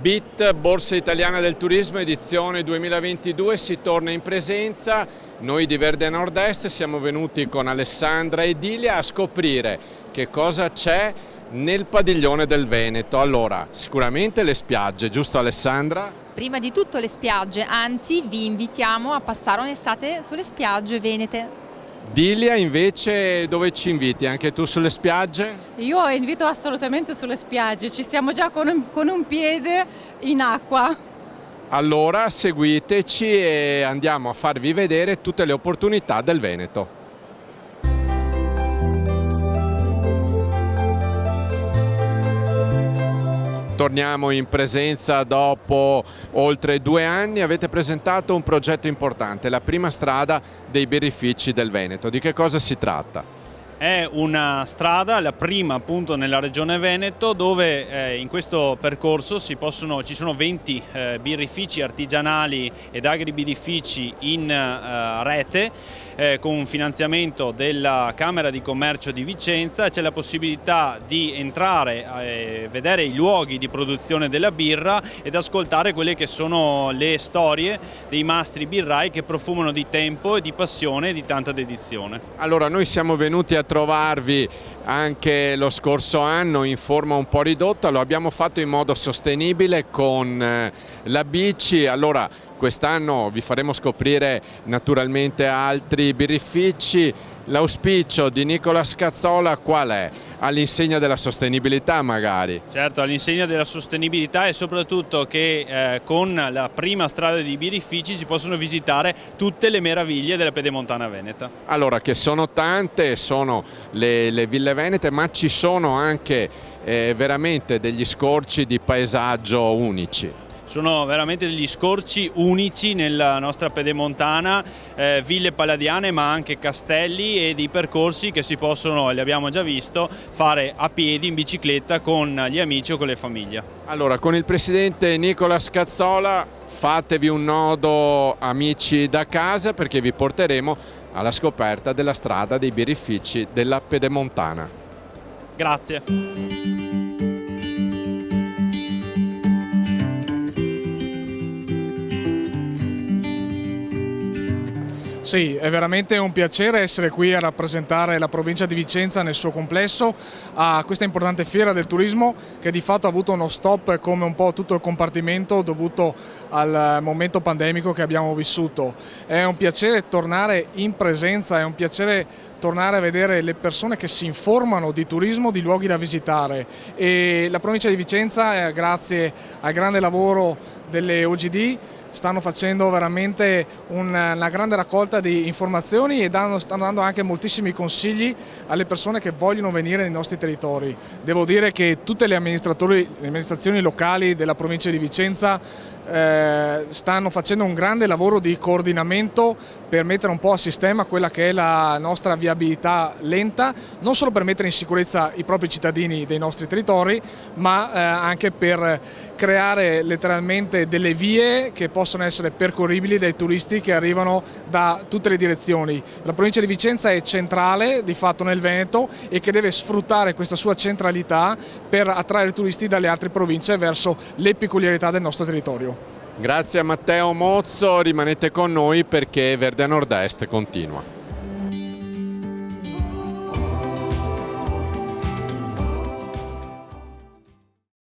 BIT, Borsa Italiana del Turismo, edizione 2022, si torna in presenza. Noi di Verde Nord-Est siamo venuti con Alessandra e Dilia a scoprire che cosa c'è nel padiglione del Veneto. Allora, sicuramente le spiagge, giusto Alessandra? Prima di tutto le spiagge, anzi vi invitiamo a passare un'estate sulle spiagge venete. Dilia invece dove ci inviti? Anche tu sulle spiagge? Io invito assolutamente sulle spiagge, ci siamo già con un piede in acqua. Allora seguiteci e andiamo a farvi vedere tutte le opportunità del Veneto. Torniamo in presenza dopo oltre 2 anni. Avete presentato un progetto importante, la prima strada dei birrifici del Veneto. Di che cosa si tratta? È una strada, la prima appunto nella regione Veneto, dove in questo percorso ci sono 20 birrifici artigianali ed agribirrifici in rete, con un finanziamento della Camera di Commercio di Vicenza. C'è la possibilità di entrare, vedere i luoghi di produzione della birra ed ascoltare quelle che sono le storie dei mastri birrai che profumano di tempo e di passione e di tanta dedizione. Allora, noi siamo venuti a trovarvi anche lo scorso anno in forma un po' ridotta, lo abbiamo fatto in modo sostenibile con la bici. Allora, quest'anno vi faremo scoprire naturalmente altri birrifici. L'auspicio di Nicola Scazzola qual è? All'insegna della sostenibilità magari? Certo, all'insegna della sostenibilità e soprattutto che con la prima strada di birrifici si possono visitare tutte le meraviglie della Pedemontana Veneta. Allora, che sono tante, sono le ville venete, ma ci sono anche veramente degli scorci di paesaggio unici. Sono veramente degli scorci unici nella nostra Pedemontana, ville palladiane ma anche castelli e dei percorsi che si possono, li abbiamo già visto, fare a piedi, in bicicletta, con gli amici o con le famiglie. Allora, con il presidente Nicola Scazzola fatevi un nodo amici da casa, perché vi porteremo alla scoperta della strada dei birrifici della Pedemontana. Grazie. Sì, è veramente un piacere essere qui a rappresentare la provincia di Vicenza nel suo complesso a questa importante fiera del turismo che di fatto ha avuto uno stop come un po' tutto il compartimento dovuto al momento pandemico che abbiamo vissuto. È un piacere tornare in presenza, è un piacere tornare a vedere le persone che si informano di turismo, di luoghi da visitare, e la provincia di Vicenza, grazie al grande lavoro delle OGD, stanno facendo veramente una grande raccolta di informazioni e stanno dando anche moltissimi consigli alle persone che vogliono venire nei nostri territori. Devo dire che tutte le amministrazioni locali della provincia di Vicenza stanno facendo un grande lavoro di coordinamento per mettere un po' a sistema quella che è la nostra viabilità lenta, non solo per mettere in sicurezza i propri cittadini dei nostri territori, ma anche per creare letteralmente delle vie che possono essere percorribili dai turisti che arrivano da tutte le direzioni. La provincia di Vicenza è centrale di fatto nel Veneto e che deve sfruttare questa sua centralità per attrarre turisti dalle altre province verso le peculiarità del nostro territorio. Grazie a Matteo Mozzo, rimanete con noi perché Verde Nord-Est continua.